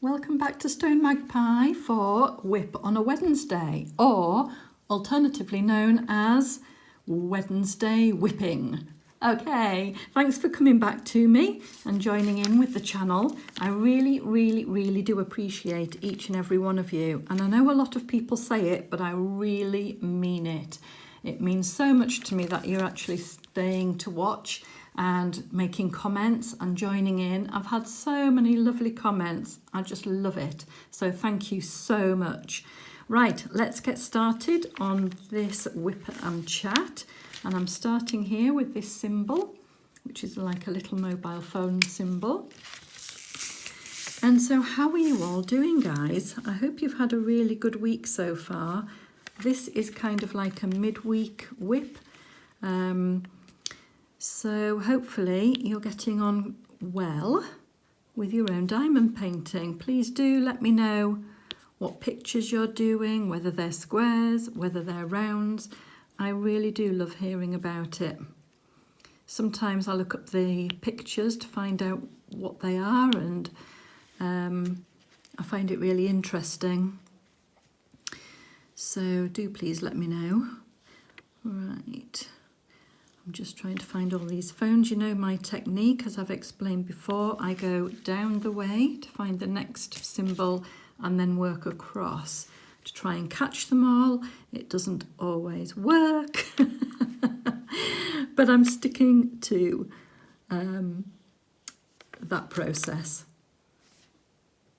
Welcome back to Stonemagpie for WIP on a Wednesday, or alternatively known as Wednesday whipping. Okay, thanks for coming back to me and joining in with the channel. I really do appreciate each and every one of you. And I know a lot of people say it, but I really mean it. It means so much to me that you're actually staying to watch and making comments and joining in. I've had so many lovely comments. I just love it. So thank you so much. Right, let's get started on this whip and chat. And I'm starting here with this symbol, which is like a little mobile phone symbol. And so how are you all doing, guys? I hope you've had a really good week so far. This is kind of like a midweek whip. So hopefully you're getting on well with your own diamond painting. Please do let me know what pictures you're doing, whether they're squares, whether they're rounds. I really do love hearing about it. Sometimes I look up the pictures to find out what they are, and I find it really interesting. So do please let me know. Right. I'm just trying to find all these phones. You know my technique, as I've explained before. I go down the way to find the next symbol and then work across to try and catch them all. It doesn't always work, but I'm sticking to that process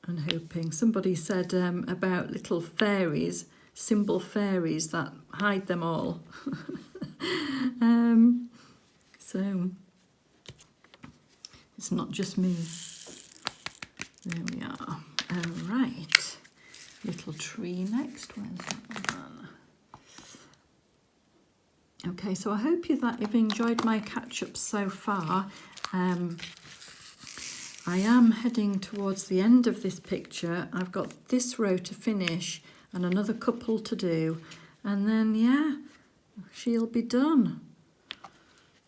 and hoping. Somebody said about little fairies, symbol fairies that hide them all. So it's not just me. There we are. All right. Little tree next. Where's that one? Okay, so I hope you've enjoyed my catch-up so far. I am heading towards the end of this picture. I've got this row to finish and another couple to do. And then, yeah, she'll be done.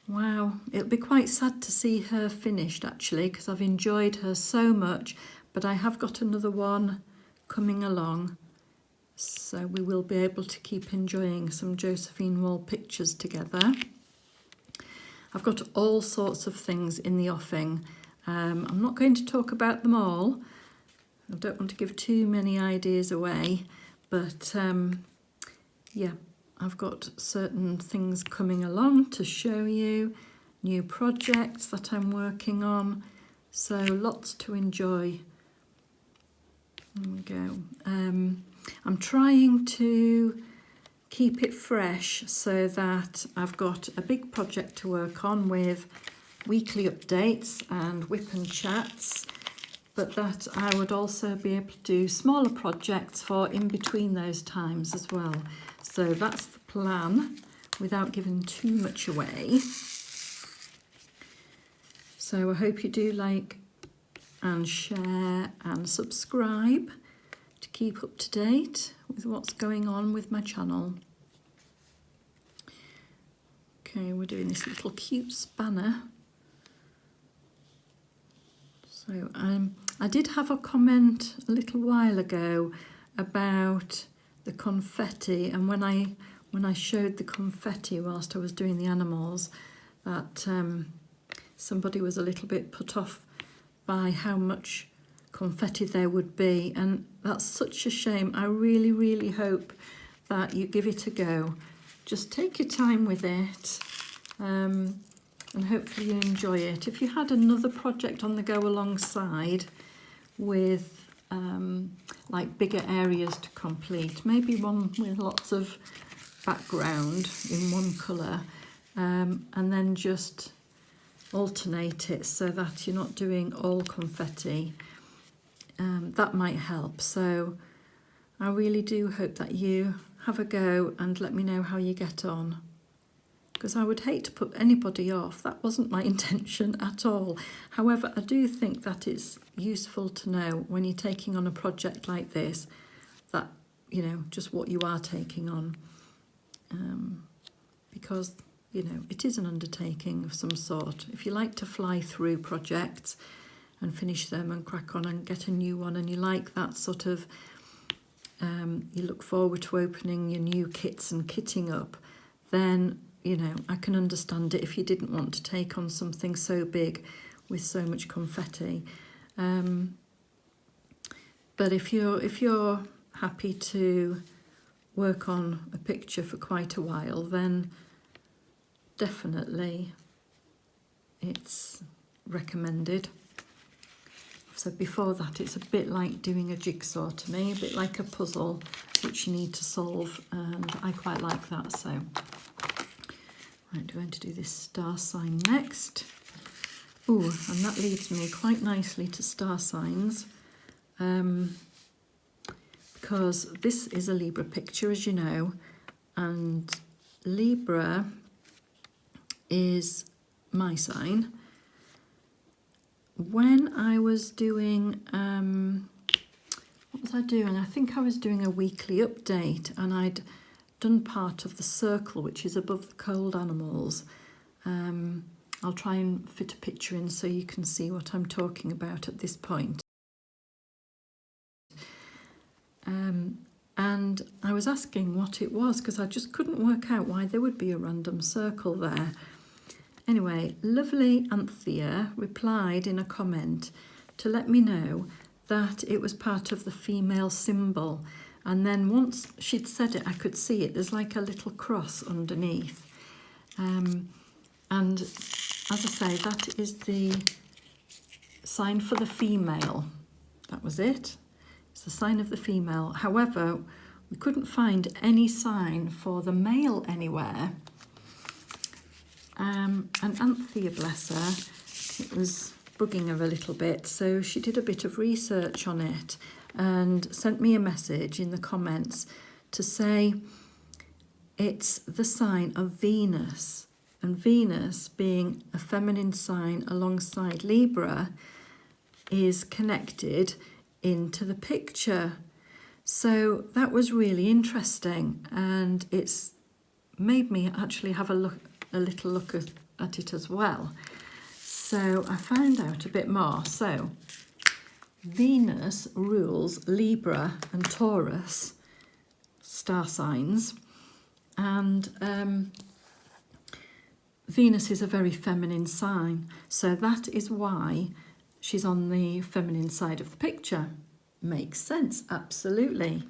Wow, it'll be quite sad to see her finished actually, because I've enjoyed her so much, but I have got another one coming along, so we will be able to keep enjoying some Josephine Wall pictures together. I've got all sorts of things in the offing. I'm not going to talk about them all. I don't want to give too many ideas away, but yeah, I've got certain things coming along to show you, new projects that I'm working on, so lots to enjoy. There we go. I'm trying to keep it fresh so that I've got a big project to work on with weekly updates and whip and chats, but that I would also be able to do smaller projects for in between those times as well. So that's the plan, without giving too much away. So I hope you do like and share and subscribe to keep up to date with what's going on with my channel. Okay, we're doing this little cute spanner. So I did have a comment a little while ago about the confetti, and when I showed the confetti whilst I was doing the animals, that somebody was a little bit put off by how much confetti there would be, and that's such a shame. I really hope that you give it a go. Just take your time with it, and hopefully you enjoy it. If you had another project on the go alongside with like bigger areas to complete, maybe one with lots of background in one colour, and then just alternate it so that you're not doing all confetti, that might help. So I really do hope that you have a go and let me know how you get on, because I would hate to put anybody off. That wasn't my intention at all. However, I do think that it's useful to know when you're taking on a project like this, that, you know, just what you are taking on, because, you know, it is an undertaking of some sort. If you like to fly through projects, and finish them and crack on and get a new one, and you like that sort of, you look forward to opening your new kits and kitting up, then, you know, I can understand it if you didn't want to take on something so big with so much confetti. But if you're happy to work on a picture for quite a while, then definitely it's recommended. I've said before that it's a bit like doing a jigsaw to me, a bit like a puzzle which you need to solve, and I quite like that. So right, I'm going to do this star sign next. Oh, and that leads me quite nicely to star signs, because this is a Libra picture, as you know, and Libra is my sign. When I was doing, what was I doing? I think I was doing a weekly update, and I'd done part of the circle, which is above the cold animals. I'll try and fit a picture in so you can see what I'm talking about at this point. And I was asking what it was, because I just couldn't work out why there would be a random circle there. Anyway, lovely Anthea replied in a comment to let me know that it was part of the female symbol. And then once she'd said it, I could see it. There's like a little cross underneath. And as I say, that is the sign for the female. That was it. It's the sign of the female. However, we couldn't find any sign for the male anywhere. And Anthea, bless her, it was bugging her a little bit, so she did a bit of research on it and sent me a message in the comments to say it's the sign of Venus, and Venus, being a feminine sign alongside Libra, is connected into the picture. So that was really interesting, and it's made me actually have a little look at it as well. So I found out a bit more. So Venus rules Libra and Taurus star signs, and Venus is a very feminine sign, so that is why she's on the feminine side of the picture. Makes sense, absolutely.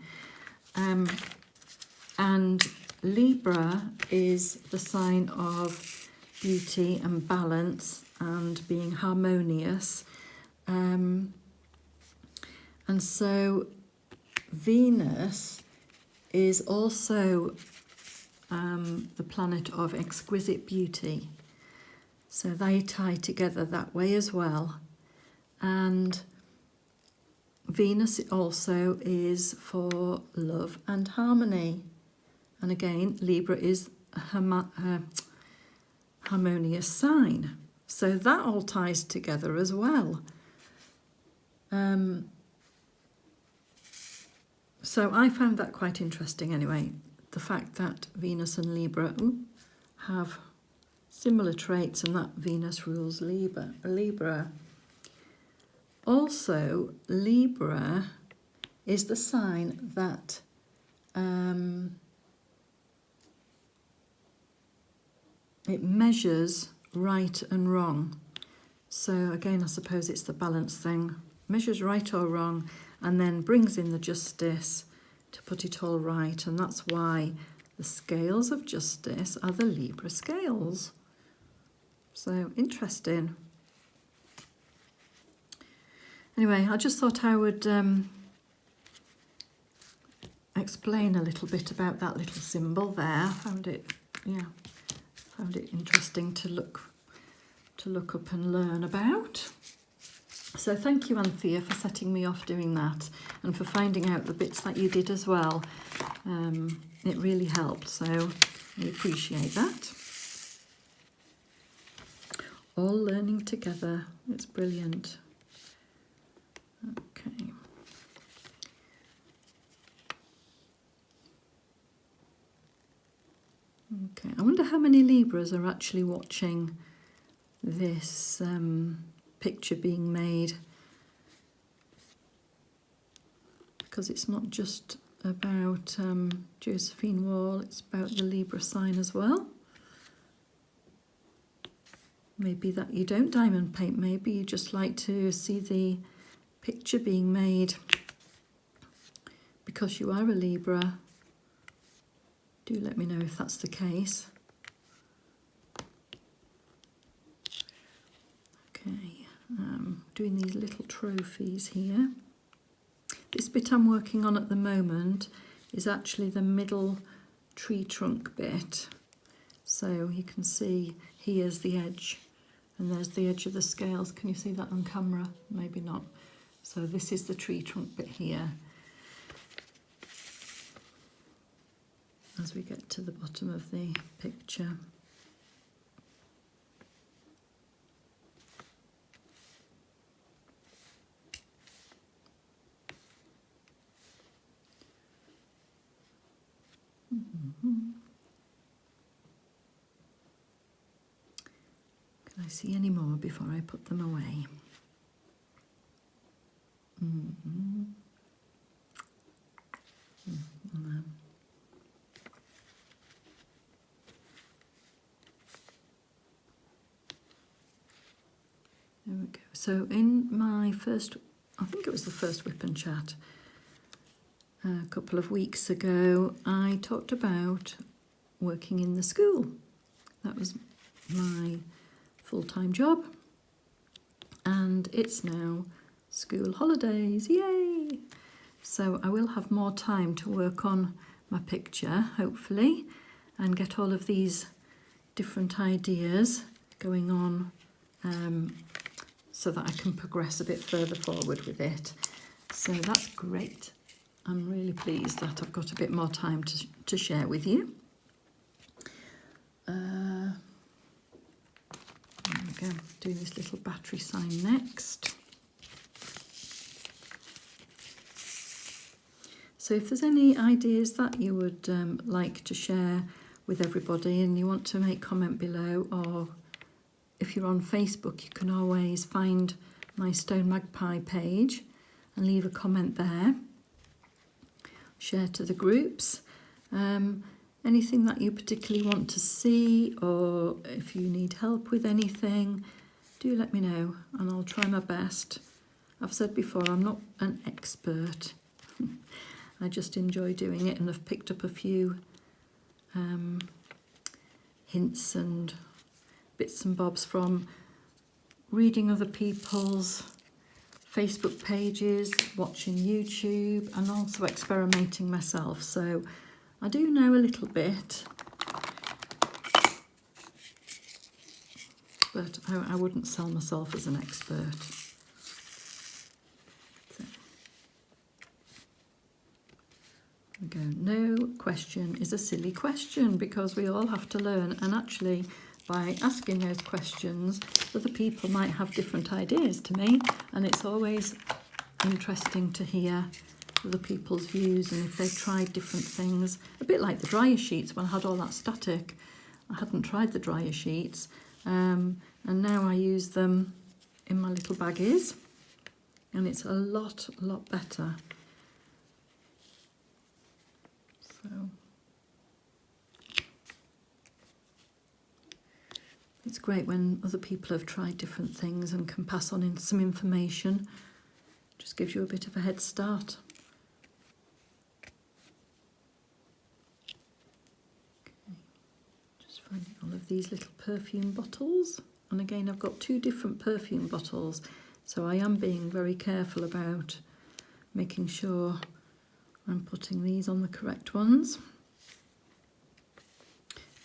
And Libra is the sign of beauty and balance and being harmonious. And so Venus is also the planet of exquisite beauty. So they tie together that way as well. And Venus also is for love and harmony. And again, Libra is a harmonious sign. So that all ties together as well. So I found that quite interesting anyway, the fact that Venus and Libra have similar traits, and that Venus rules Libra. Also, Libra is the sign that it measures right and wrong. So again, I suppose it's the balance thing. Measures right or wrong, and then brings in the justice to put it all right. And that's why the scales of justice are the Libra scales. So interesting. Anyway, I just thought I would explain a little bit about that little symbol there. I found it interesting to look up and learn about. So thank you, Anthea, for setting me off doing that and for finding out the bits that you did as well. It really helped, so I appreciate that. All learning together. It's brilliant. Okay. Okay, I wonder how many Libras are actually watching this picture being made, because it's not just about Josephine Wall, it's about the Libra sign as well. Maybe that you don't diamond paint, maybe you just like to see the picture being made because you are a Libra. Do let me know if that's the case. Okay, doing these little trophies here. This bit I'm working on at the moment is actually the middle tree trunk bit. So you can see here's the edge and there's the edge of the scales. Can you see that on camera? Maybe not. So this is the tree trunk bit here. As we get to the bottom of the picture. Can I see any more before I put them away? There we go. So in my first, I think it was the first Whip and Chat a couple of weeks ago, I talked about working in the school. That was my full-time job, and it's now school holidays, yay! So I will have more time to work on my picture, hopefully, and get all of these different ideas going on so that I can progress a bit further forward with it. So that's great. I'm really pleased that I've got a bit more time to share with you. There we go, doing this little battery sign next. So if there's any ideas that you would like to share with everybody and you want to make comment below, or if you're on Facebook, you can always find my Stonemagpie page and leave a comment there. Share to the groups. Anything that you particularly want to see, or if you need help with anything, do let me know and I'll try my best. I've said before, I'm not an expert. I just enjoy doing it, and I've picked up a few hints and bits and bobs from reading other people's Facebook pages, watching YouTube, and also experimenting myself. So I do know a little bit, but I wouldn't sell myself as an expert. So, there we go. No question is a silly question, because we all have to learn, and actually by asking those questions, other people might have different ideas to me, and it's always interesting to hear other people's views and if they've tried different things. A bit like the dryer sheets. When I had all that static, I hadn't tried the dryer sheets, and now I use them in my little baggies, and it's a lot better. So it's great when other people have tried different things and can pass on some information. Just gives you a bit of a head start. Okay. Just finding all of these little perfume bottles. And again, I've got 2 different perfume bottles, so I am being very careful about making sure I'm putting these on the correct ones.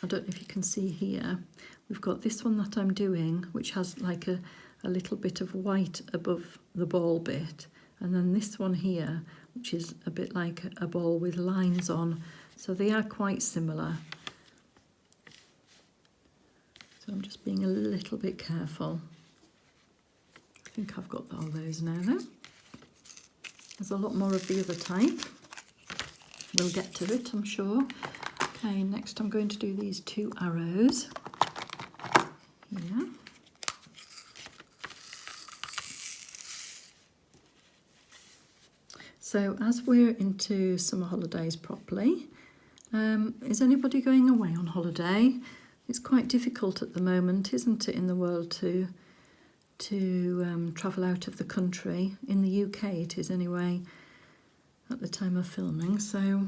I don't know if you can see here, we've got this one that I'm doing, which has like a little bit of white above the ball bit, and then this one here, which is a bit like a ball with lines on, so they are quite similar. So I'm just being a little bit careful. I think I've got all those now though. There's a lot more of the other type. We'll get to it, I'm sure. Okay, next I'm going to do these 2 arrows here. So as we're into summer holidays properly, is anybody going away on holiday? It's quite difficult at the moment, isn't it, in the world to travel out of the country. In the UK it is anyway, at the time of filming. So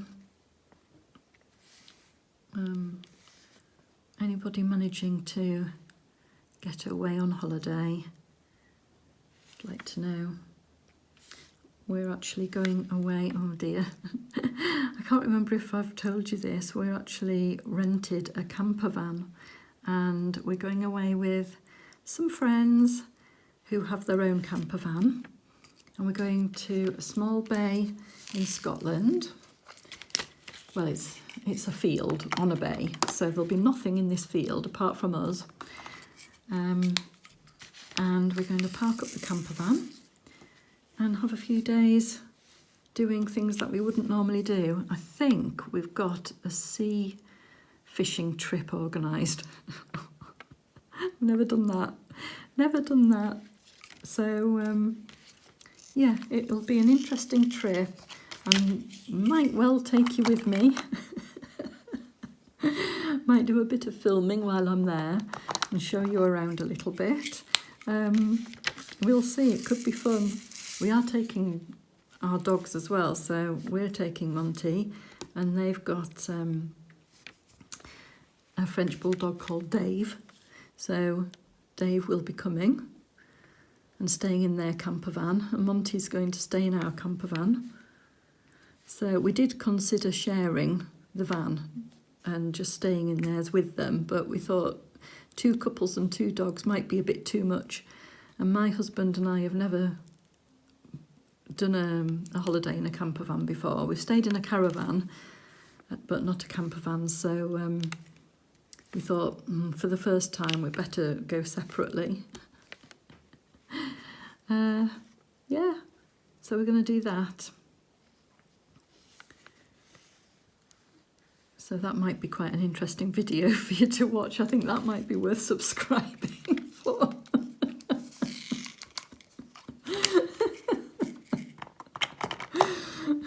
anybody managing to get away on holiday? I'd like to know. We're actually going away, oh dear, I can't remember if I've told you this, we're actually rented a camper van and we're going away with some friends who have their own camper van, and we're going to a small bay in Scotland. Well, it's a field on a bay, so there'll be nothing in this field apart from us. And we're going to park up the camper van and have a few days doing things that we wouldn't normally do. I think we've got a sea fishing trip organised. Never done that. Never done that. So, yeah, it'll be an interesting trip. I might well take you with me. Might do a bit of filming while I'm there and show you around a little bit. We'll see, it could be fun. We are taking our dogs as well, so we're taking Monty, and they've got a French bulldog called Dave. So Dave will be coming and staying in their camper van, and Monty's going to stay in our camper van. So we did consider sharing the van and just staying in theirs with them, but we thought 2 couples and 2 dogs might be a bit too much. And my husband and I have never done a holiday in a camper van before. We've stayed in a caravan, but not a camper van, so we thought for the first time we'd better go separately. Yeah, so we're going to do that. So that might be quite an interesting video for you to watch. I think that might be worth subscribing for.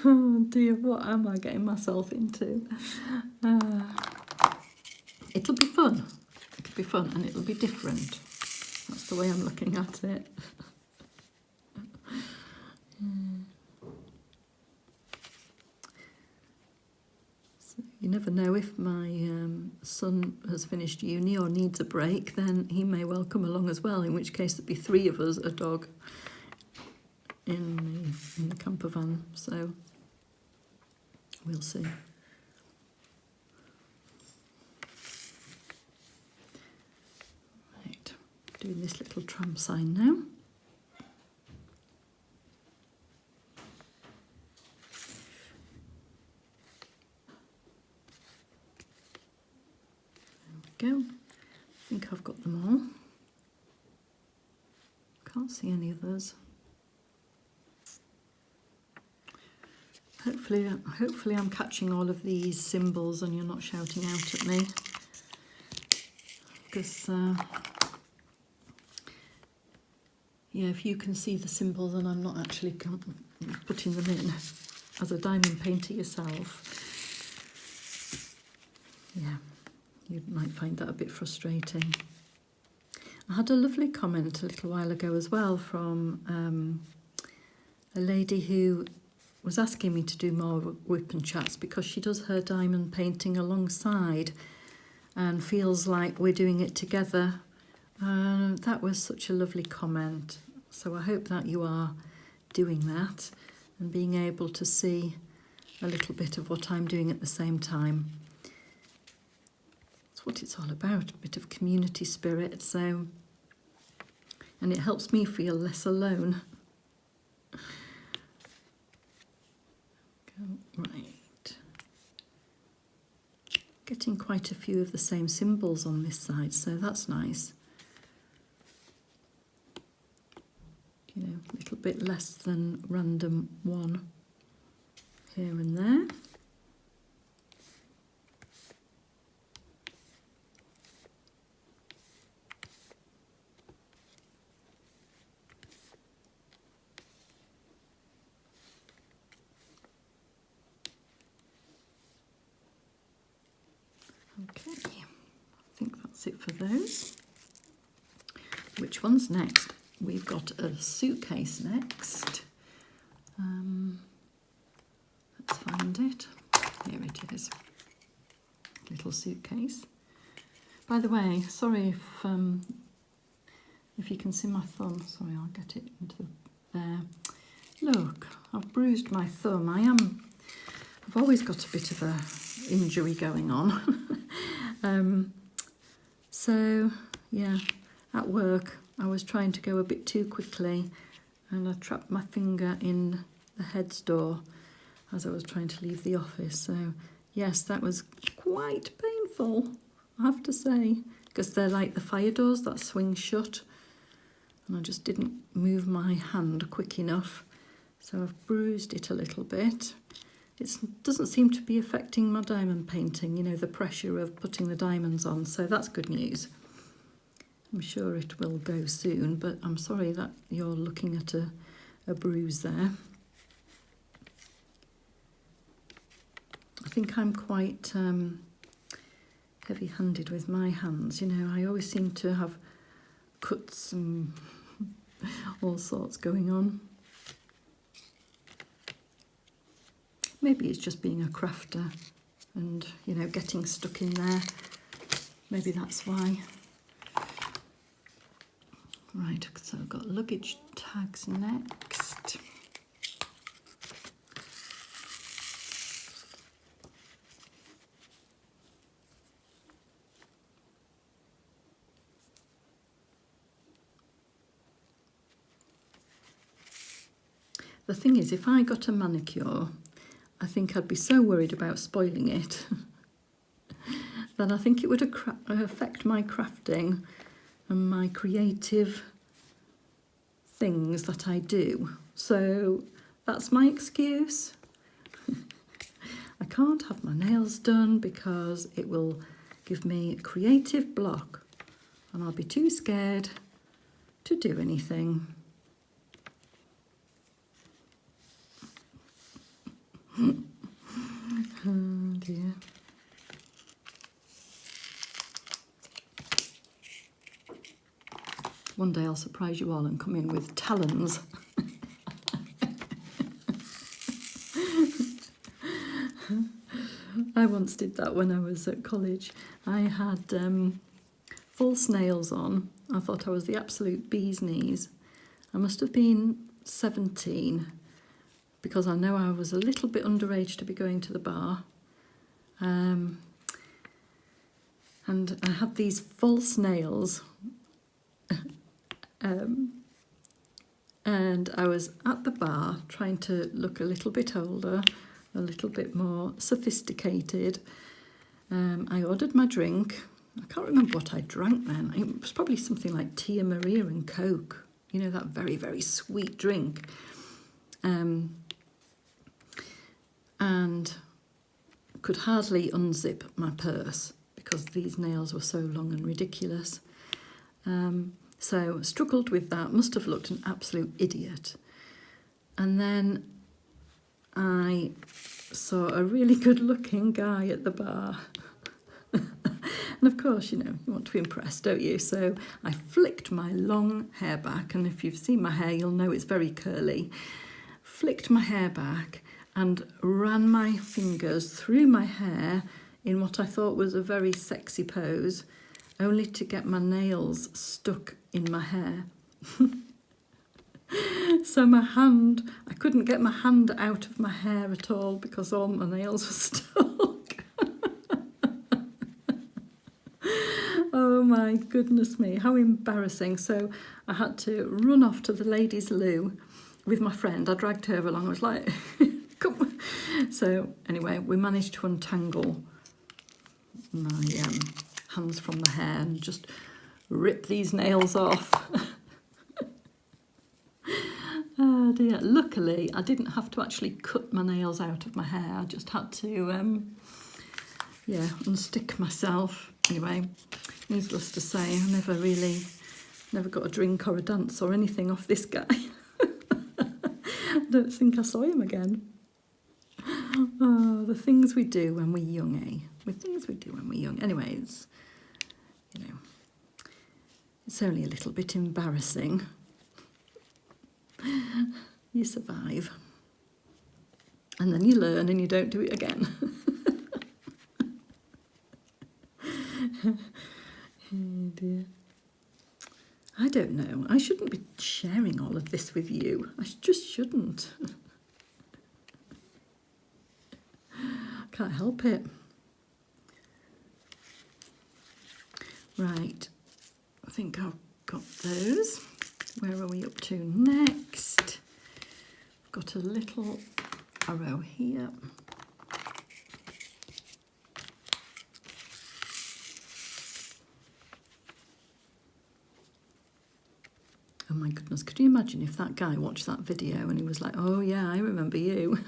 Oh dear, what am I getting myself into? It'll be fun. It'll be fun and it'll be different. That's the way I'm looking at it. So you never know, if my son has finished uni or needs a break, then he may well come along as well, in which case there'd be 3 of us, a dog, in the camper van. So we'll see. Right, doing this little tram sign now. There we go. I think I've got them all. Can't see any others. Hopefully I'm catching all of these symbols and you're not shouting out at me, because yeah, if you can see the symbols and I'm not actually putting them in as a diamond painter yourself, yeah, you might find that a bit frustrating. I had a lovely comment a little while ago as well from a lady who was asking me to do more whip and chats because she does her diamond painting alongside and feels like we're doing it together. That was such a lovely comment. So I hope that you are doing that and being able to see a little bit of what I'm doing at the same time. That's what it's all about, a bit of community spirit. So, and it helps me feel less alone. Right, getting quite a few of the same symbols on this side, so that's nice. You know, a little bit less than random one here and there. that's it for those. Which one's next? We've got a suitcase next. Let's find it. Here it is. Little suitcase. By the way, sorry if you can see my thumb. Sorry, I'll get it into there. Look, I've bruised my thumb. I've always got a bit of a injury going on. So yeah, at work I was trying to go a bit too quickly and I trapped my finger in the heads door as I was trying to leave the office. So yes, that was quite painful, I have to say, because they're like the fire doors that swing shut, and I just didn't move my hand quick enough, so I've bruised it a little bit. It doesn't seem to be affecting my diamond painting, you know, the pressure of putting the diamonds on, so that's good news. I'm sure it will go soon, but I'm sorry that you're looking at a bruise there. I think I'm quite heavy-handed with my hands, you know. I always seem to have cuts and all sorts going on. Maybe it's just being a crafter and, you know, getting stuck in there. Maybe that's why. Right, so I've got luggage tags next. The thing is, if I got a manicure, I think I'd be so worried about spoiling it that I think it would affect my crafting and my creative things that I do. So that's my excuse. I can't have my nails done because it will give me a creative block and I'll be too scared to do anything. Oh dear. One day I'll surprise you all and come in with talons. I once did that when I was at college. I had false nails on. I thought I was the absolute bee's knees. I must have been 17 because I know I was a little bit underage to be going to the bar. And I had these false nails. And I was at the bar trying to look a little bit older, a little bit more sophisticated. I ordered my drink. I can't remember what I drank then. It was probably something like Tia Maria and Coke, you know, that very, very sweet drink. And could hardly unzip my purse because these nails were so long and ridiculous. So struggled with that, must have looked an absolute idiot. And then I saw a really good looking guy at the bar. And of course, you know, you want to impress, don't you? So I flicked my long hair back, and if you've seen my hair, you'll know it's very curly. Flicked my hair back and ran my fingers through my hair in what I thought was a very sexy pose, only to get my nails stuck in my hair. So my hand, I couldn't get my hand out of my hair at all because all my nails were stuck. Oh my goodness me, how embarrassing. So I had to run off to the ladies' loo with my friend. I dragged her along. I was like, come. So anyway, we managed to untangle my hands from the hair and just rip these nails off. Oh dear. Luckily, I didn't have to actually cut my nails out of my hair. I just had to, unstick myself. Anyway, needless to say, I never got a drink or a dance or anything off this guy. I don't think I saw him again. Oh, the things we do when we're young, eh? The things we do when we're young. Anyways, you know, it's only a little bit embarrassing. You survive. And then you learn and you don't do it again. Oh dear. I don't know. I shouldn't be sharing all of this with you. I just shouldn't. Can't help it. Right. I think I've got those. Where are we up to next? I've got a little arrow here. Oh my goodness, could you imagine if that guy watched that video and he was like, oh yeah, I remember you.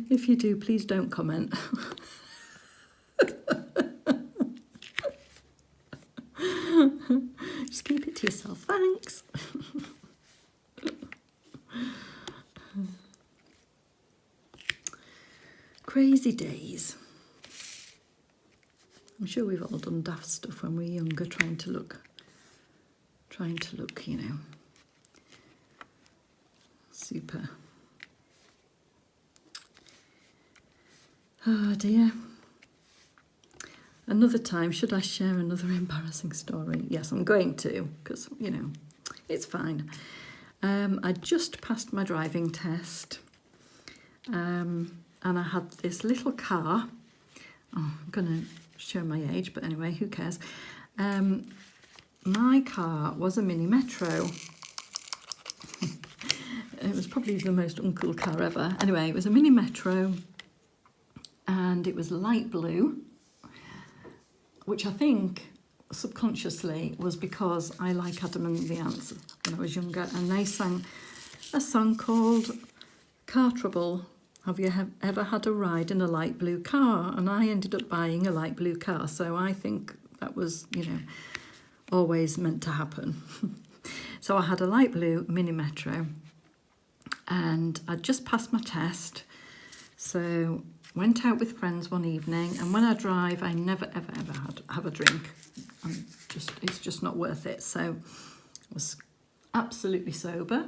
If you do, please don't comment. Just keep it to yourself, thanks. Crazy days. I'm sure we've all done daft stuff when we were younger, trying to look, you know, super. Oh dear. Another time, should I share another embarrassing story? Yes, I'm going to, because, you know, it's fine. I just passed my driving test, and I had this little car. Oh, I'm going to show my age, but anyway, who cares? My car was a mini metro. It was probably the most uncool car ever. Anyway, it was a mini metro, and it was light blue, which I think subconsciously was because I like Adam and the Ants when I was younger, and they sang a song called Car Trouble. Have you ever had a ride in a light blue car? And I ended up buying a light blue car, so I think that was, you know, always meant to happen. So I had a light blue mini metro, and I'd just passed my test, so went out with friends one evening, and when I drive, I never, ever, ever have a drink. It's just not worth it. So I was absolutely sober,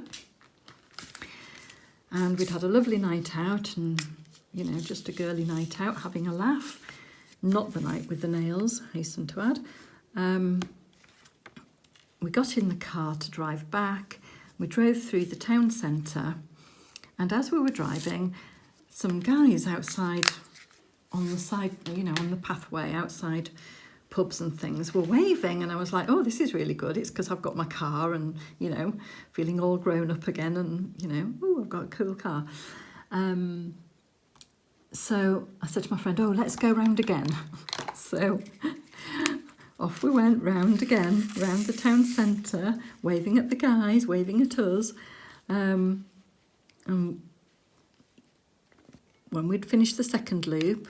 and we'd had a lovely night out, and, you know, just a girly night out, having a laugh. Not the night with the nails, hasten to add. We got in the car to drive back. We drove through the town centre, and as we were driving, some guys outside on the side, you know, on the pathway outside pubs and things were waving, and I was like, oh, this is really good. It's because I've got my car and, you know, feeling all grown up again, and, you know, oh, I've got a cool car. So I said to my friend, oh, let's go round again. So off we went round again, round the town centre, waving at the guys, waving at us. And when we'd finished the second loop,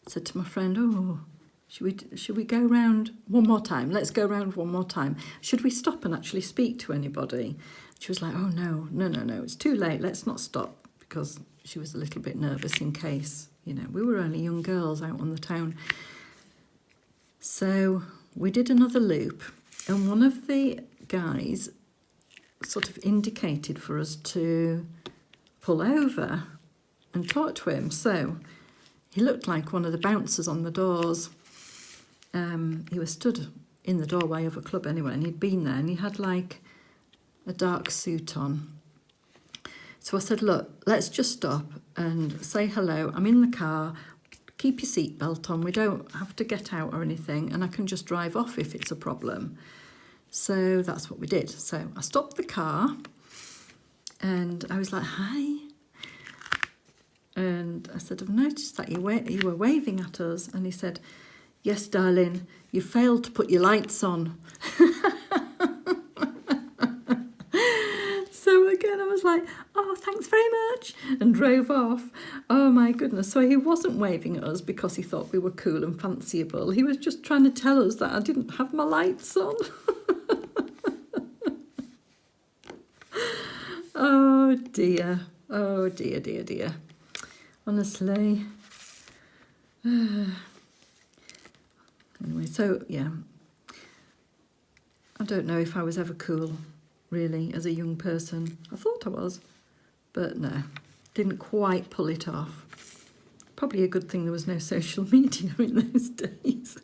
I said to my friend, oh, should we go round one more time? Let's go round one more time. Should we stop and actually speak to anybody? She was like, oh, no, it's too late. Let's not stop, because she was a little bit nervous in case, you know, we were only young girls out on the town. So we did another loop, and one of the guys sort of indicated for us to pull over and talk to him. So he looked like one of the bouncers on the doors. He was stood in the doorway of a club anyway, and he'd been there, and he had like a dark suit on. So I said, look, let's just stop and say hello. I'm in the car. Keep your seatbelt on. We don't have to get out or anything, and I can just drive off if it's a problem. So that's what we did. So I stopped the car, and I was like, hi. And I said, I've noticed that you were waving at us. And he said, yes, darling, you failed to put your lights on. So again, I was like, oh, thanks very much, and drove off. Oh my goodness. So he wasn't waving at us because he thought we were cool and fanciable. He was just trying to tell us that I didn't have my lights on. Oh dear. Oh dear, dear, dear. Honestly. Anyway, so yeah, I don't know if I was ever cool, really, as a young person. I thought I was, but no, didn't quite pull it off. Probably a good thing there was no social media in those days.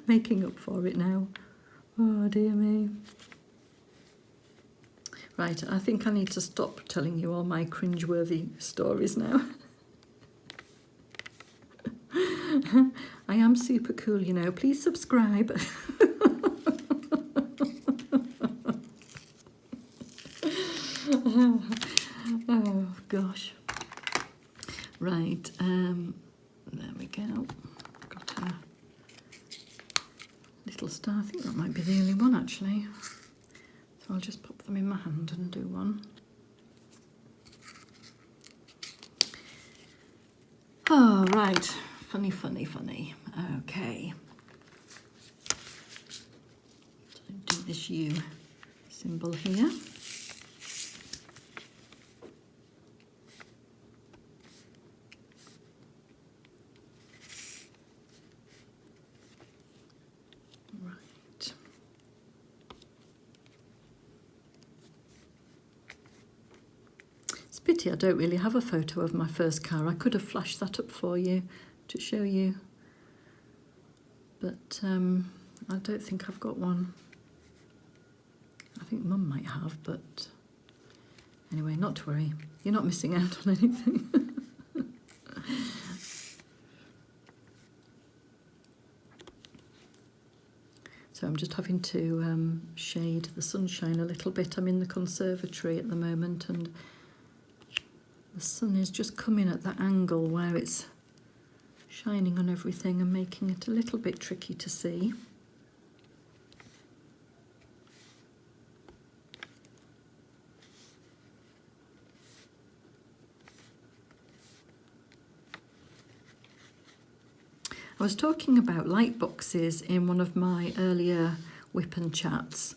Making up for it now. Oh dear me. Right, I think I need to stop telling you all my cringeworthy stories now. I am super cool, you know. Please subscribe. Oh gosh. Right, there we go. Got a little star. I think that might be the only one actually. So I'll just pop them in my hand and do one. Oh, right. Funny, funny, funny. Okay. So do this U symbol here. Right. It's a pity I don't really have a photo of my first car. I could have flashed that up for you to show you, but I don't think I've got one. I think Mum might have, but anyway, not to worry. You're not missing out on anything. So I'm just having to shade the sunshine a little bit. I'm in the conservatory at the moment, and the sun is just coming at that angle where it's shining on everything and making it a little bit tricky to see. I was talking about light boxes in one of my earlier WIP and chats,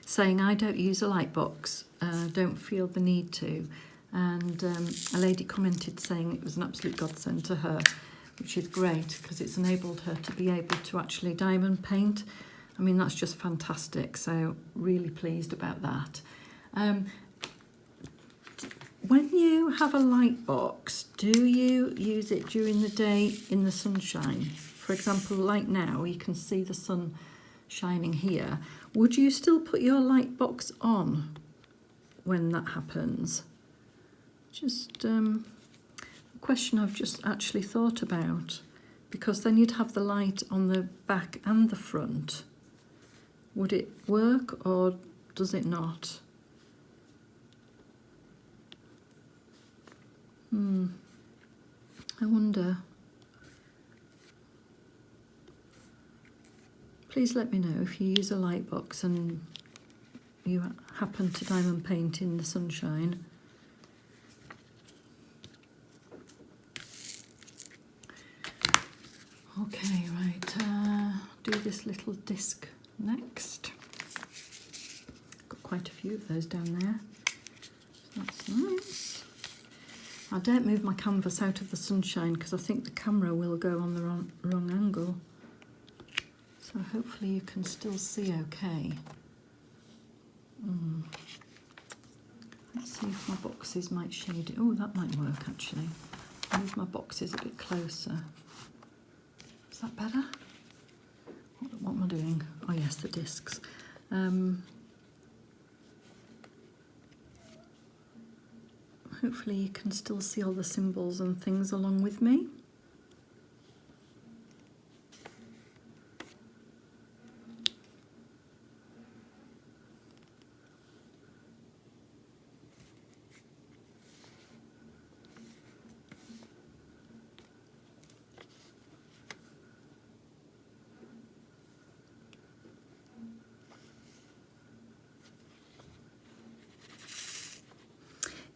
saying I don't use a light box, don't feel the need to. And a lady commented saying it was an absolute godsend to her, which is great because it's enabled her to be able to actually diamond paint. I mean, that's just fantastic, so really pleased about that. When you have a light box, do you use it during the day in the sunshine? For example, like now, you can see the sun shining here. Would you still put your light box on when that happens? Just a question I've just actually thought about, because then you'd have the light on the back and the front. Would it work or does it not? I wonder. Please let me know if you use a light box and you happen to diamond paint in the sunshine. Okay, right, do this little disc next. Got quite a few of those down there. That's nice. I don't move my canvas out of the sunshine because I think the camera will go on the wrong angle. So hopefully you can still see okay. Let's see if my boxes might shade it. Oh, that might work actually. Move my boxes a bit closer. Is that better? What am I doing? Oh yes, the discs. Hopefully you can still see all the symbols and things along with me.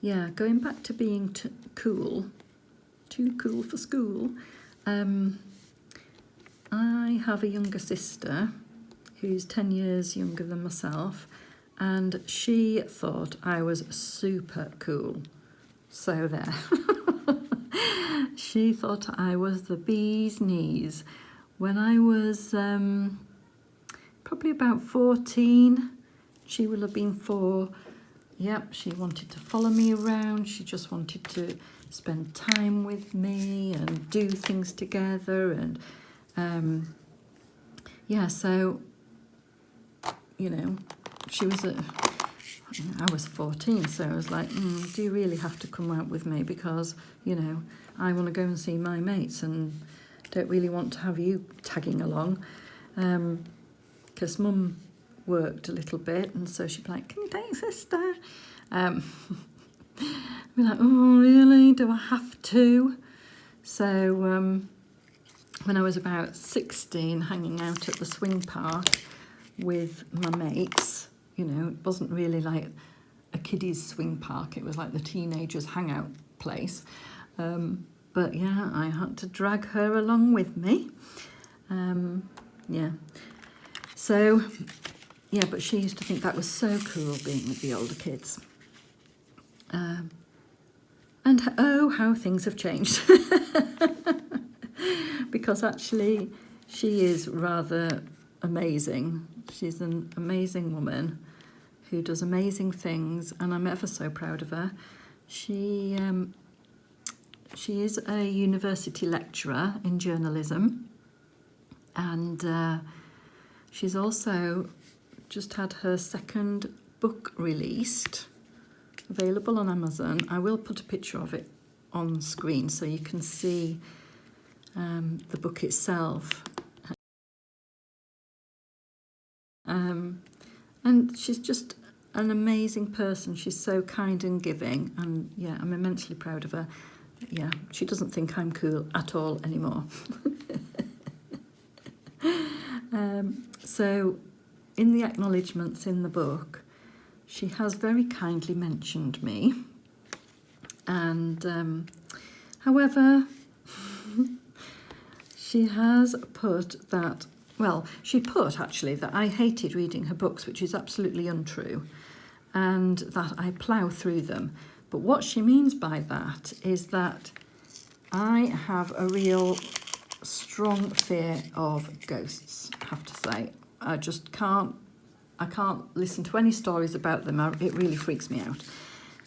Yeah, going back to being cool, too cool for school. I have a younger sister who's 10 years younger than myself, and she thought I was super cool. So there. She thought I was the bee's knees. When I was probably about 14, she will have been 4. Yep, she wanted to follow me around. She just wanted to spend time with me and do things together. And yeah, so, you know, I was 14, so I was like, do you really have to come out with me? Because, you know, I want to go and see my mates and don't really want to have you tagging along. Because Mum worked a little bit, and so she'd be like, can you take sister? I'd be like, oh, really? Do I have to? So when I was about 16, hanging out at the swing park with my mates, you know, it wasn't really like a kiddies swing park, it was like the teenagers hangout place. But yeah, I had to drag her along with me. Yeah. So, yeah, but she used to think that was so cool being with the older kids. And oh, how things have changed. Because actually, she is rather amazing. She's an amazing woman who does amazing things, and I'm ever so proud of her. She is a university lecturer in journalism, and she's also just had her second book released, available on Amazon. I will put a picture of it on screen so you can see the book itself. And she's just an amazing person. She's so kind and giving, and yeah, I'm immensely proud of her. Yeah, she doesn't think I'm cool at all anymore. So in the acknowledgements in the book, she has very kindly mentioned me, and however, she has put that, well, she put actually that I hated reading her books, which is absolutely untrue, and that I plough through them. But what she means by that is that I have a real strong fear of ghosts, I have to say. I just can't listen to any stories about them. It really freaks me out.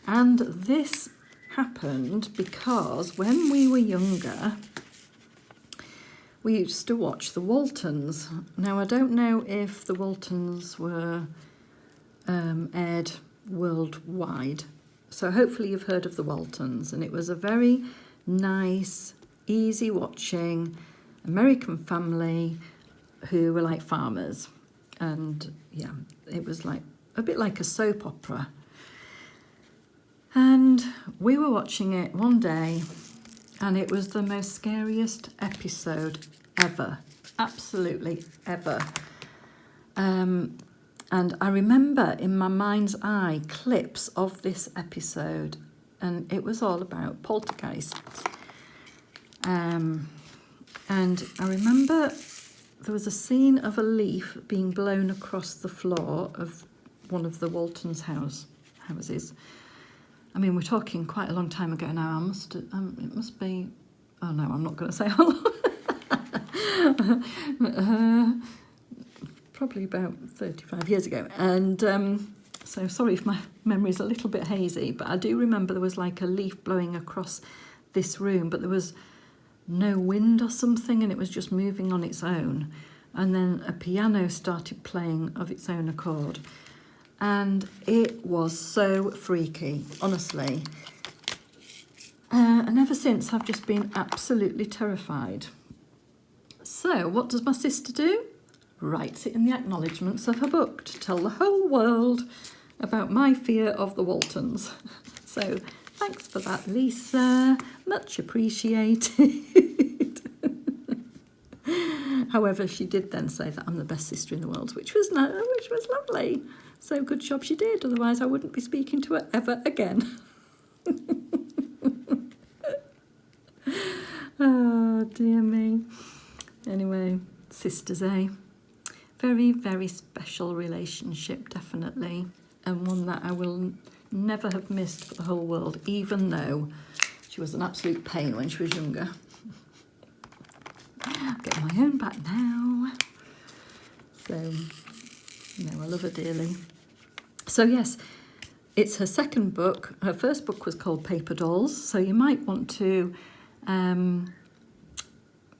And this happened because when we were younger, we used to watch the Waltons. Now, I don't know if the Waltons were aired worldwide. So hopefully you've heard of the Waltons. And it was a very nice, easy watching American family who were like farmers. And yeah, it was like a bit like a soap opera. And we were watching it one day, and it was the most scariest episode ever. Absolutely ever. And I remember in my mind's eye clips of this episode, and it was all about poltergeists. And I remember there was a scene of a leaf being blown across the floor of one of the Waltons' houses. I mean, we're talking quite a long time ago now. It must be, oh no, I'm not going to say how long. Probably about 35 years ago. And so sorry if my memory's a little bit hazy, but I do remember there was like a leaf blowing across this room, but there was no wind or something, and it was just moving on its own. And then a piano started playing of its own accord. And it was so freaky, honestly. And ever since, I've just been absolutely terrified. So what does my sister do? Writes it in the acknowledgements of her book to tell the whole world about my fear of the Waltons. So thanks for that, Lisa. Much appreciated. However, she did then say that I'm the best sister in the world, which was lovely. So good job she did. Otherwise, I wouldn't be speaking to her ever again. Oh, dear me. Anyway, sisters, eh? Very, very special relationship, definitely. And one that I will never have missed for the whole world, even though She was an absolute pain when she was younger. Get my own back now. So, I love her dearly. So yes, it's her second book. Her first book was called Paper Dolls, so you might want to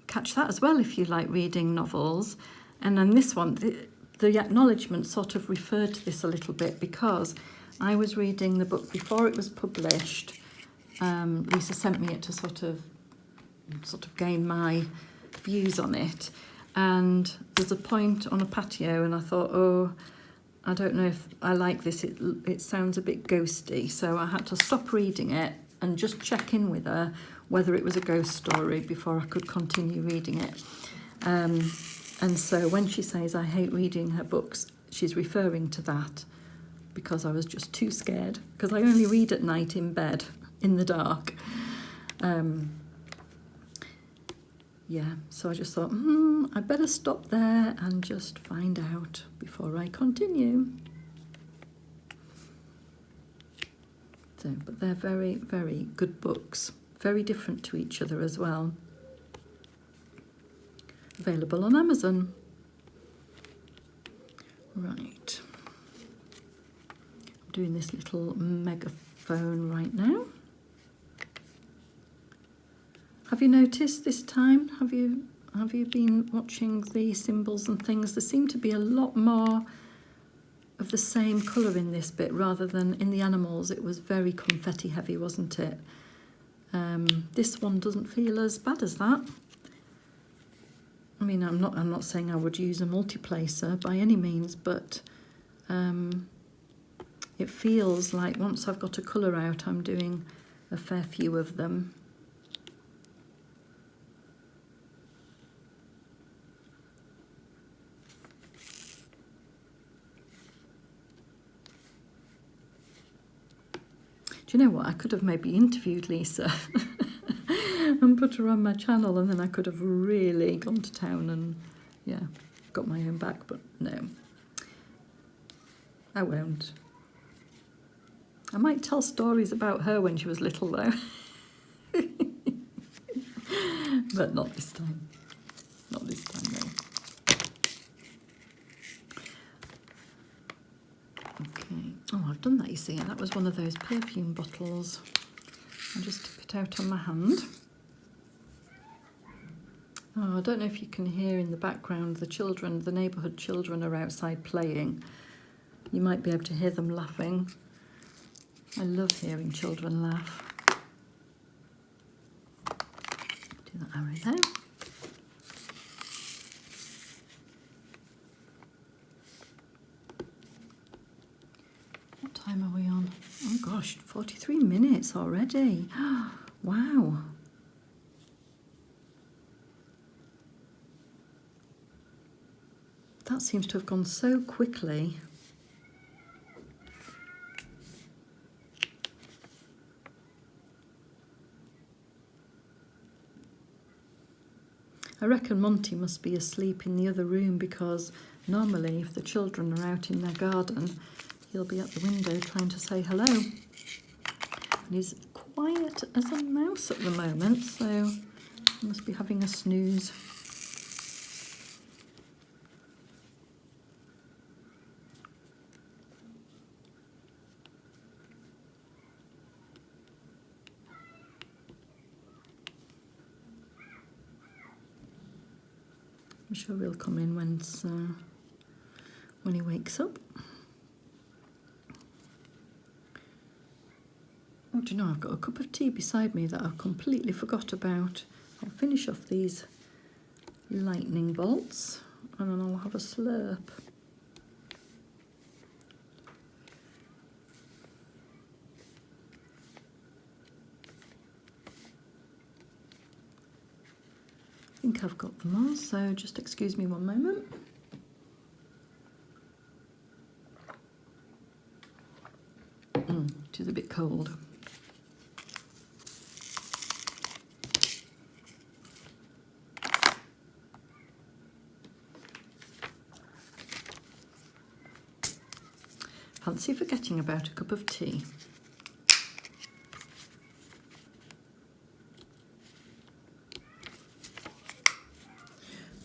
catch that as well if you like reading novels. And then this one, the acknowledgement sort of referred to this a little bit because I was reading the book before it was published. Lisa sent me it to sort of gain my views on it. And there's a point on a patio and I thought, oh, I don't know if I like this. It sounds a bit ghosty. So I had to stop reading it and just check in with her whether it was a ghost story before I could continue reading it. And so when she says I hate reading her books, she's referring to that because I was just too scared because I only read at night in bed in the dark. Yeah, so I just thought, I'd better stop there and just find out before I continue. So, but they're very, very good books, very different to each other as well. Available on Amazon. Right. I'm doing this little megaphone right now. Have you noticed this time? Have you been watching the symbols and things? There seem to be a lot more of the same colour in this bit rather than in the animals. It was very confetti heavy, wasn't it? This one doesn't feel as bad as that. I mean, I'm not saying I would use a multiplacer by any means, but it feels like once I've got a colour out, I'm doing a fair few of them. Do you know what? I could have maybe interviewed Lisa and put her on my channel, and then I could have really gone to town and, yeah, got my own back, but no. I won't. I might tell stories about her when she was little, though. But not this time. Not this time, no. Okay. Oh, I've done that, you see. That was one of those perfume bottles. I'll just tip it out on my hand. Oh, I don't know if you can hear in the background the children, the neighbourhood children are outside playing. You might be able to hear them laughing. I love hearing children laugh. Do that arrow there. What time are we on? Oh gosh, 43 minutes already. Wow. That seems to have gone so quickly. I reckon Monty must be asleep in the other room because normally if the children are out in their garden, he'll be at the window trying to say hello. And he's quiet as a mouse at the moment, so he must be having a snooze. I'm sure he'll come in when he wakes up. Oh, do you know, I've got a cup of tea beside me that I completely forgot about. I'll finish off these lightning bolts and then I'll have a slurp. I think I've got them all, so just excuse me one moment. It is a bit cold. Fancy forgetting about a cup of tea.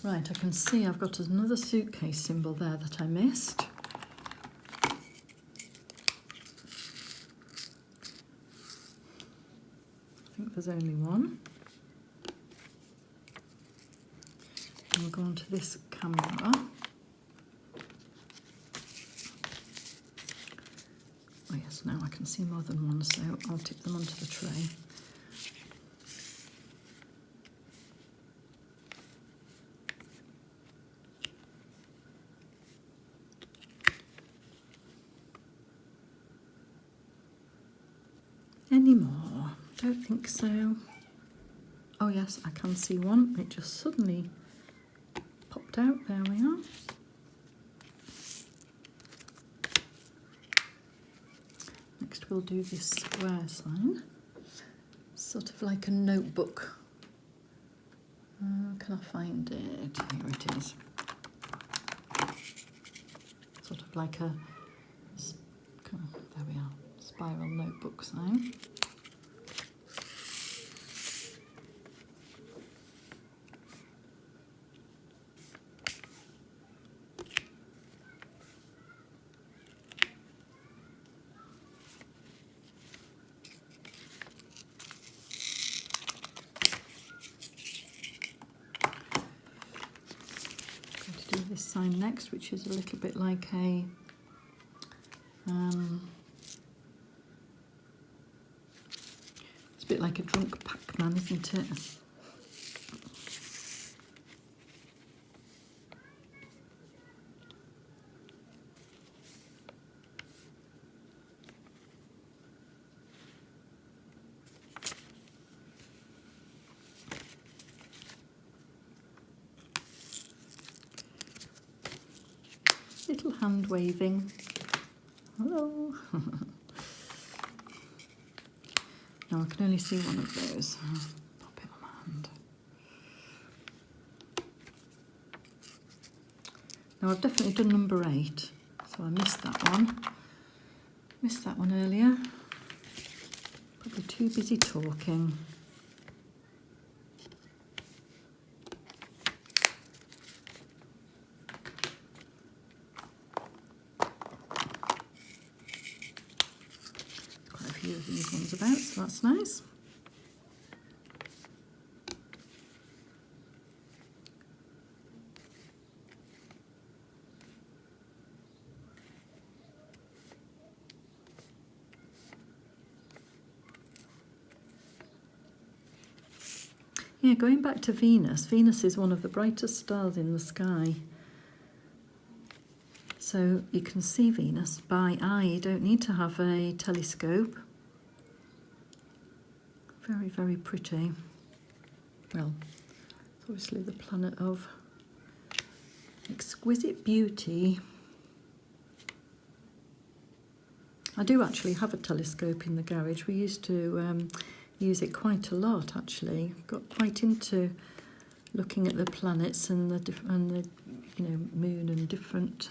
Right, I can see I've got another suitcase symbol there that I missed. I think there's only one. I'll go on to this camera. Oh yes, now I can see more than one, so I'll tip them onto the tray. Any more? Don't think so. Oh yes, I can see one. It just suddenly popped out. There we are. Next we'll do this square sign. Sort of like a notebook. Can I find it? Here it is. Sort of like a, there we are, spiral notebook sign. This sign next, which is a little bit like a it's a bit like a drunk Pac-Man, isn't it? Little hand waving. Hello. Now I can only see one of those. I'll pop it on my hand. Now I've definitely done number 8, so I missed that one. Missed that one earlier. Probably too busy talking. Of these ones about, so that's nice. Yeah, going back to Venus, Venus is one of the brightest stars in the sky. So you can see Venus by eye, you don't need to have a telescope. Very, very pretty. Well, it's obviously the planet of exquisite beauty. I do actually have a telescope in the garage. We used to use it quite a lot, actually. Got quite into looking at the planets and the moon and different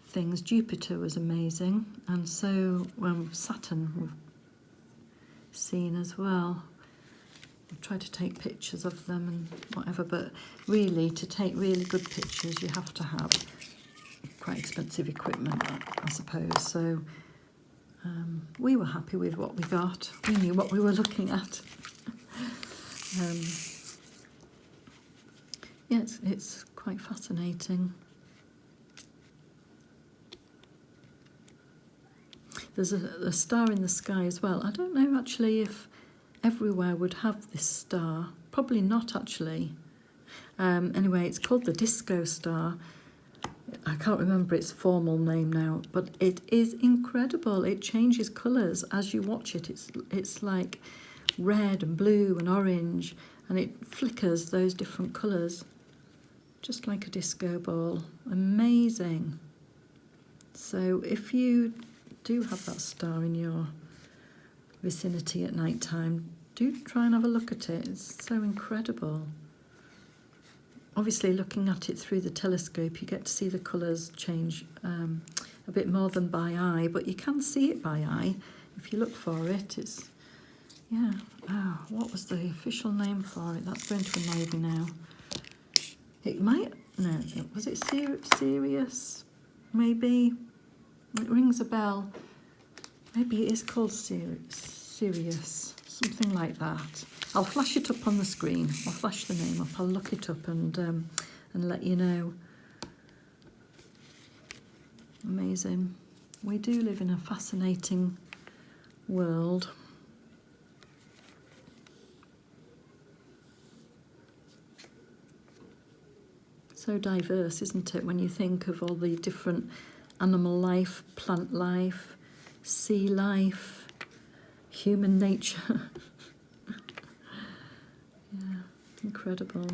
things. Jupiter was amazing, and so Saturn seen as well. I've tried to take pictures of them and whatever, but really to take really good pictures you have to have quite expensive equipment, I suppose. So we were happy with what we got. We knew what we were looking at. Yeah, it's quite fascinating. There's a star in the sky as well. I don't know actually if everywhere would have this star. Probably not actually. Anyway, it's called the disco star. I can't remember its formal name now, but it is incredible. It changes colours as you watch it. It's like red and blue and orange, and it flickers those different colours, just like a disco ball. Amazing. So if you do have that star in your vicinity at night time, do try and have a look at it. It's so incredible. Obviously, looking at it through the telescope, you get to see the colours change a bit more than by eye, but you can see it by eye if you look for it. Yeah. Oh, what was the official name for it? That's going to annoy me now. It might... No, was it Serious? Maybe? It rings a bell. Maybe it is called Serious. Something like that. I'll flash it up on the screen. I'll flash the name up. I'll look it up and let you know. Amazing. We do live in a fascinating world. So diverse, isn't it, when you think of all the different animal life, plant life, sea life, human nature. Yeah, incredible.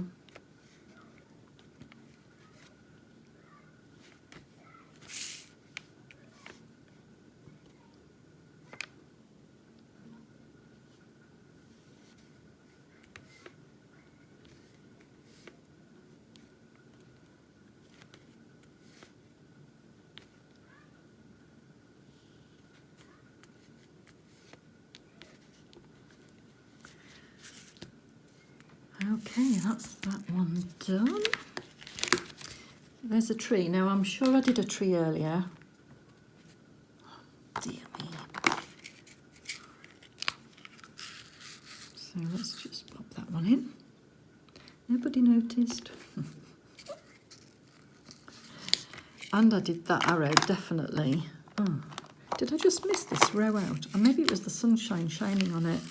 Okay, that's that one done. There's a tree. Now, I'm sure I did a tree earlier. Oh, dear me. So let's just pop that one in. Nobody noticed. And I did that arrow, definitely. Oh, did I just miss this row out? Or maybe it was the sunshine shining on it.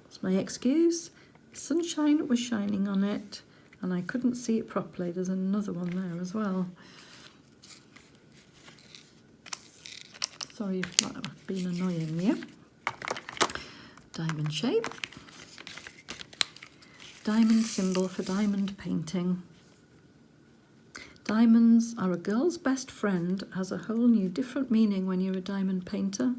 That's my excuse. Sunshine was shining on it and I couldn't see it properly. There's another one there as well. Sorry if that's been annoying you. Diamond shape. Diamond symbol for diamond painting. Diamonds are a girl's best friend, has a whole new different meaning when you're a diamond painter.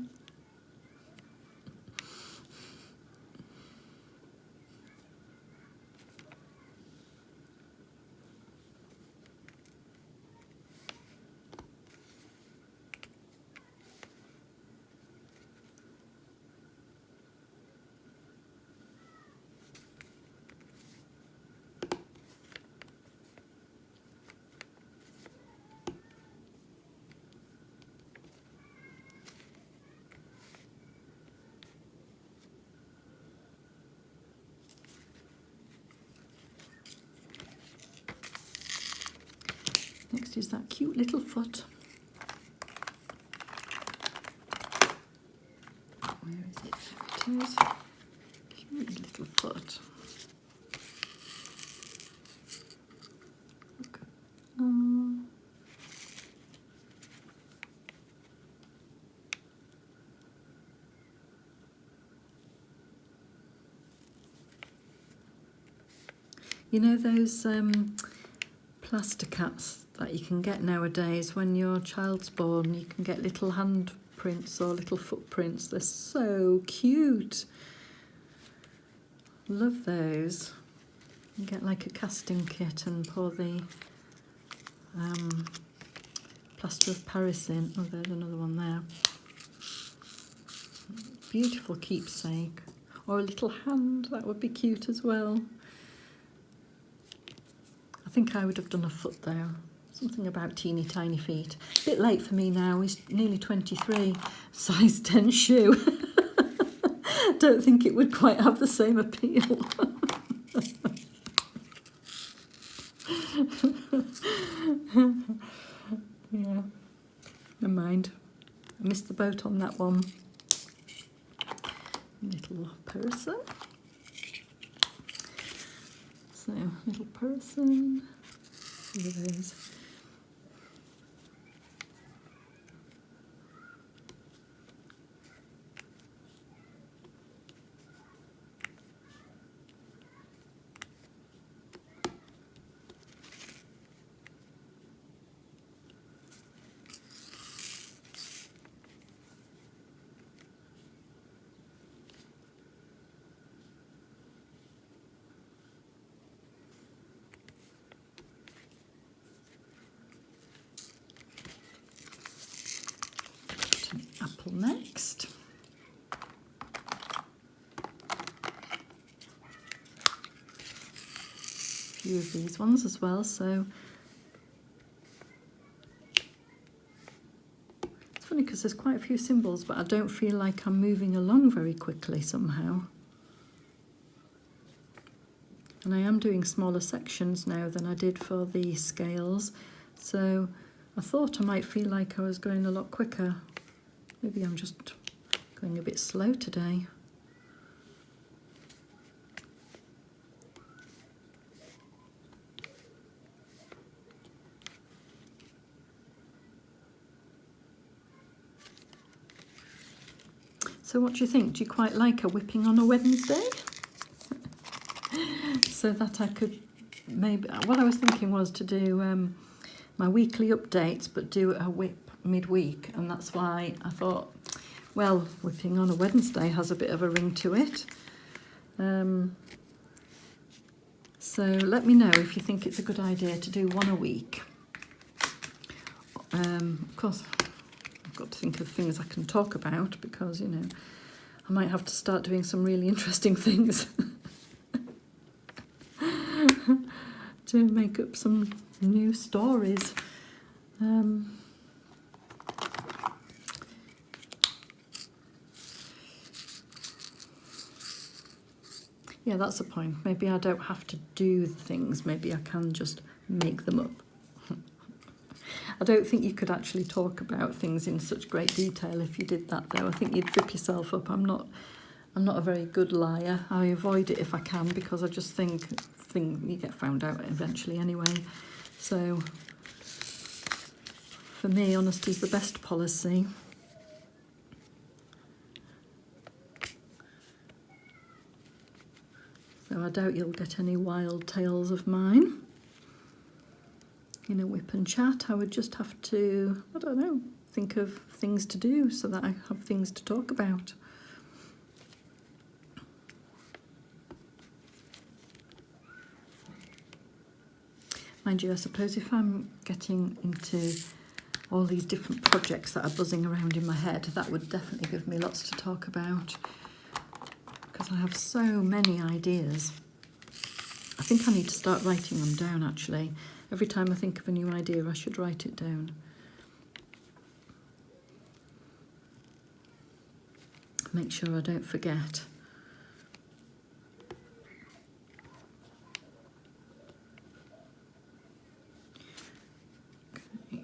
Next is that cute little foot. Where is it? There it is. Cute little foot. Look. You know those plaster cats that you can get nowadays when your child's born? You can get little handprints or little footprints. They're so cute. Love those. You get like a casting kit and pour the plaster of Paris in. Oh, there's another one there. Beautiful keepsake. Or a little hand, that would be cute as well. I think I would have done a foot there. Something about teeny tiny feet. A bit late for me now, he's nearly 23, size 10 shoe. Don't think it would quite have the same appeal. Yeah, never mind. I missed the boat on that one. Little person. So, little person. Look at those. Apple next. few of these ones as well, so it's funny because there's quite a few symbols, but I don't feel like I'm moving along very quickly somehow. And I am doing smaller sections now than I did for the scales, so I thought I might feel like I was going a lot quicker. Maybe I'm just going a bit slow today. So what do you think? Do you quite like a whipping on a Wednesday? So that I could maybe, what I was thinking was to do my weekly updates, but do a whip midweek, and that's why I thought, well, whipping on a Wednesday has a bit of a ring to it. So let me know if you think it's a good idea to do one a week. Of course, I've got to think of things I can talk about, because, you know, I might have to start doing some really interesting things to make up some new stories. Yeah, that's the point. Maybe I don't have to do the things. Maybe I can just make them up. I don't think you could actually talk about things in such great detail if you did that, though. I think you'd trip yourself up. I'm not a very good liar. I avoid it if I can, because I just think you get found out eventually anyway. So for me, honesty is the best policy. So I doubt you'll get any wild tales of mine. In a whip and chat, I would just have to, I don't know, think of things to do so that I have things to talk about. Mind you, I suppose if I'm getting into all these different projects that are buzzing around in my head, that would definitely give me lots to talk about, because I have so many ideas. I think I need to start writing them down, actually. Every time I think of a new idea, I should write it down. Make sure I don't forget. Okay.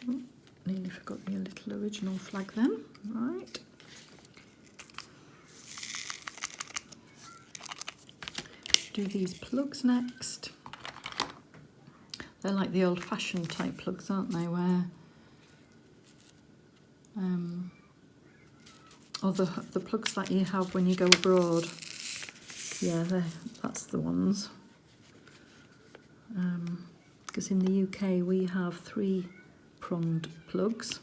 Oh, nearly forgot the little original flag then. Right. Do these plugs next. They're like the old-fashioned type plugs, aren't they? Where, or the plugs that you have when you go abroad. Yeah, that's the ones. Because in the UK we have 3-pronged plugs.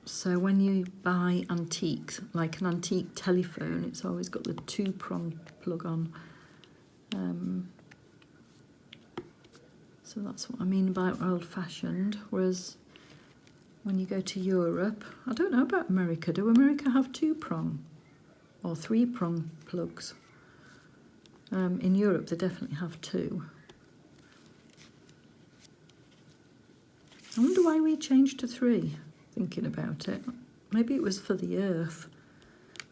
So when you buy antiques, like an antique telephone, it's always got the 2-pronged plug on. So that's what I mean about old-fashioned. Whereas when you go to Europe, I don't know about America. Do America have 2-prong or 3-prong plugs? In Europe, they definitely have 2. I wonder why we changed to 3. Thinking about it, maybe it was for the earth,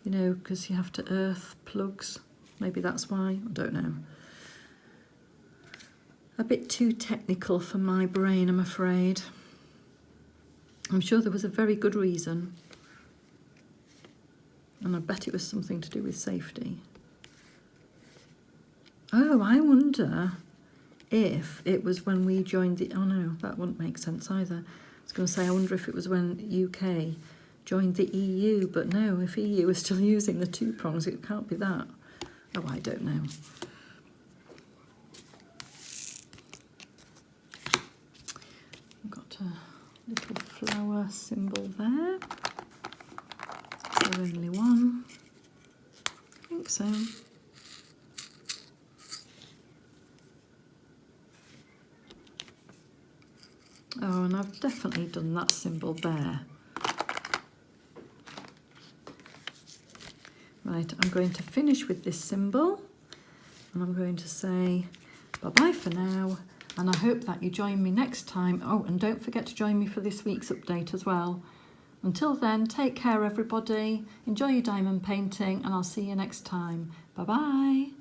you know, because you have to earth plugs. Maybe that's why. I don't know. A bit too technical for my brain, I'm afraid. I'm sure there was a very good reason, and I bet it was something to do with safety. Oh, I wonder if it was when we joined the... Oh no, that wouldn't make sense either. I was going to say, I wonder if it was when UK joined the EU, but no, if EU is still using the 2 prongs, it can't be that. Oh, I don't know. I've got a little flower symbol there. Is there only one? I think so. Oh, and I've definitely done that symbol there. Right, I'm going to finish with this symbol, and I'm going to say bye-bye for now, and I hope that you join me next time. Oh, and don't forget to join me for this week's update as well. Until then, take care everybody, enjoy your diamond painting, and I'll see you next time. Bye-bye.